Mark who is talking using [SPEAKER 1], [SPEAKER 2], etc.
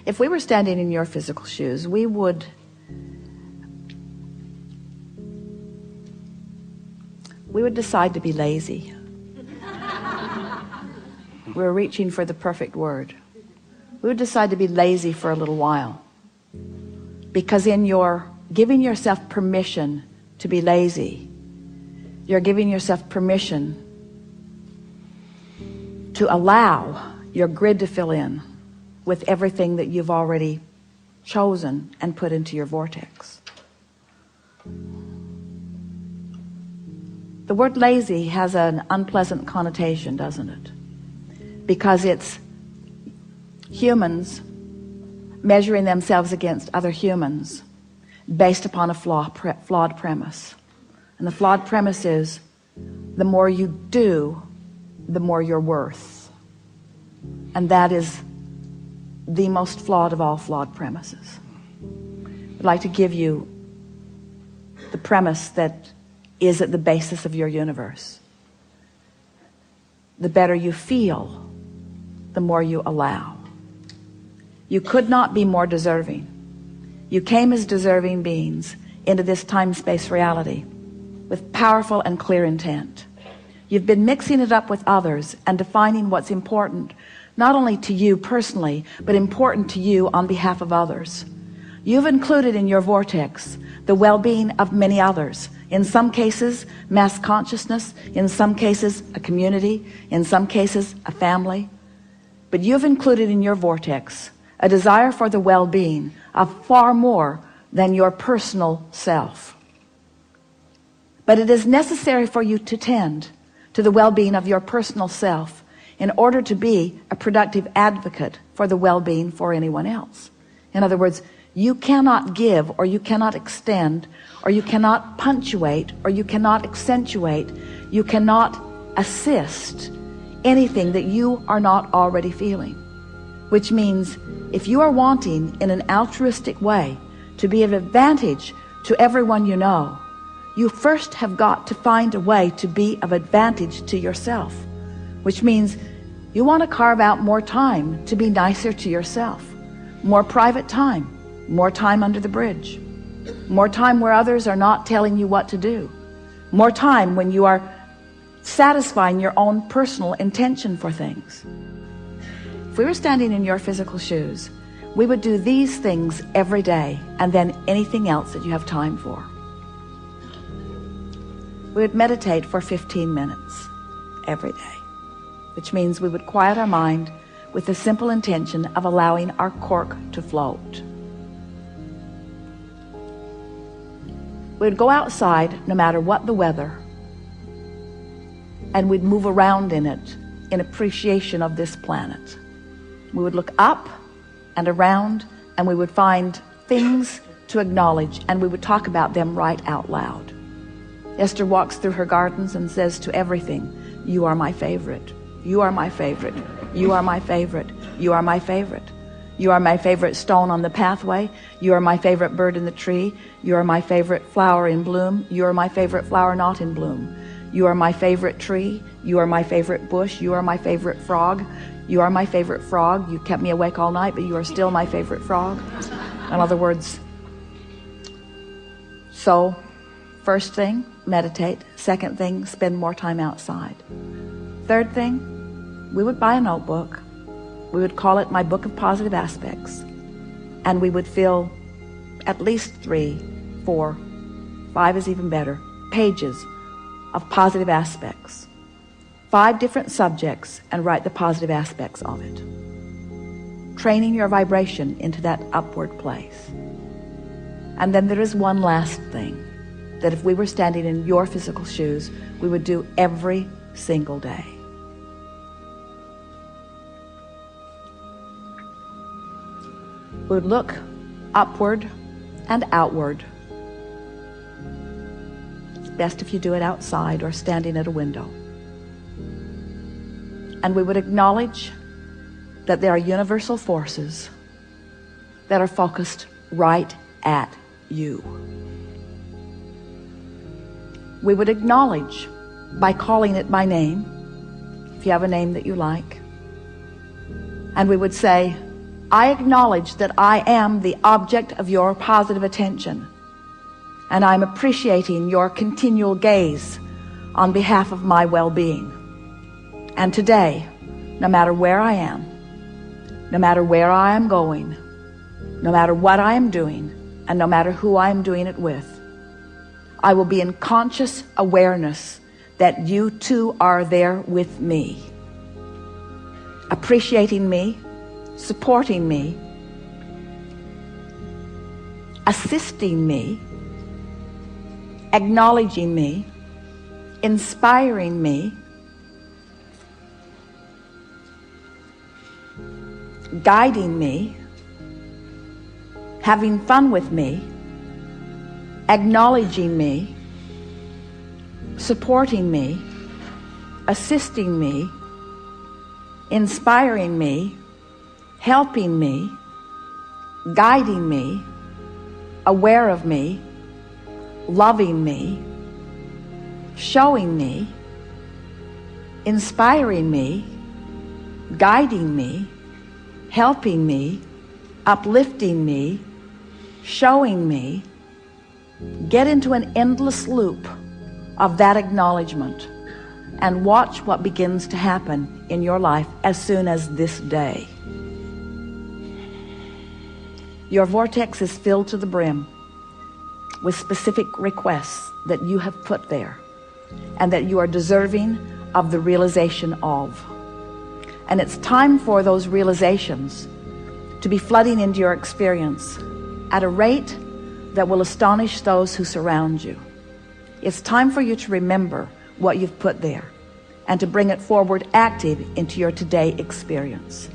[SPEAKER 1] If we were standing in your physical shoes, we would decide to be lazy. We're reaching for the perfect word. We would decide to be lazy for a little while. Because in your giving yourself permission to be lazy, you're giving yourself permission to allow your grid to fill in with everything that you've already chosen and put into your vortex. The word lazy has an unpleasant connotation, doesn't it? Because it's humans measuring themselves against other humans based upon a flawed premise. And the flawed premise is, the more you do, the more you're worth. And that is the most flawed of all flawed premises. I'd like to give you the premise that is at the basis of your universe. The better you feel, the more you allow. You could not be more deserving. You came as deserving beings into this time-space reality with powerful and clear intent. You've been mixing it up with others and defining what's important, not only to you personally, but important to you on behalf of others. You've included in your vortex the well-being of many others. In some cases, mass consciousness. In some cases, a community. In some cases, a family. But you've included in your vortex a desire for the well-being of far more than your personal self. But it is necessary for you to tend to the well-being of your personal self in order to be a productive advocate for the well-being for anyone else. In other words, you cannot give, or you cannot extend, or you cannot punctuate, or you cannot accentuate, you cannot assist anything that you are not already feeling. Which means, if you are wanting in an altruistic way to be of advantage to everyone you know, you first have got to find a way to be of advantage to yourself. Which means you want to carve out more time to be nicer to yourself. More private time. More time under the bridge. More time where others are not telling you what to do. More time when you are satisfying your own personal intention for things. If we were standing in your physical shoes, we would do these things every day, and then anything else that you have time for. We would meditate for 15 minutes every day, which means we would quiet our mind with the simple intention of allowing our cork to float. We would go outside no matter what the weather, and we'd move around in it in appreciation of this planet. We would look up and around, and we would find things to acknowledge, and we would talk about them right out loud. Esther walks through her gardens and says to everything, you are my favorite. You are my favorite. You are my favorite. You are my favorite. You are my favorite stone on the pathway. You are my favorite bird in the tree. You are my favorite flower in bloom. You are my favorite flower not in bloom. You are my favorite tree. You are my favorite bush. You are my favorite frog. You are my favorite frog. You kept me awake all night, but you are still my favorite frog. In other words, so first thing, meditate. Second thing, spend more time outside. Third thing, we would buy a notebook. We would call it my book of positive aspects, and we would fill at least 3, 4, 5 is even better, pages of positive aspects. 5 different subjects, and write the positive aspects of it. Training your vibration into that upward place. And then there is one last thing that if we were standing in your physical shoes, we would do every single day. We would look upward and outward. It's best if you do it outside or standing at a window. And we would acknowledge that there are universal forces that are focused right at you. We would acknowledge by calling it by name, if you have a name that you like. And we would say, I acknowledge that I am the object of your positive attention, and I'm appreciating your continual gaze on behalf of my well-being. And today, no matter where I am, no matter where I am going, no matter what I am doing, and no matter who I am doing it with, I will be in conscious awareness that you too are there with me, appreciating me, supporting me, assisting me, acknowledging me, inspiring me, guiding me, having fun with me, acknowledging me, supporting me, assisting me, inspiring me, helping me, guiding me, aware of me, loving me, showing me, inspiring me, guiding me, helping me, uplifting me, showing me. Get into an endless loop of that acknowledgement and watch what begins to happen in your life as soon as this day. Your vortex is filled to the brim with specific requests that you have put there and that you are deserving of the realization of. And it's time for those realizations to be flooding into your experience at a rate that will astonish those who surround you. It's time for you to remember what you've put there and to bring it forward active into your today experience.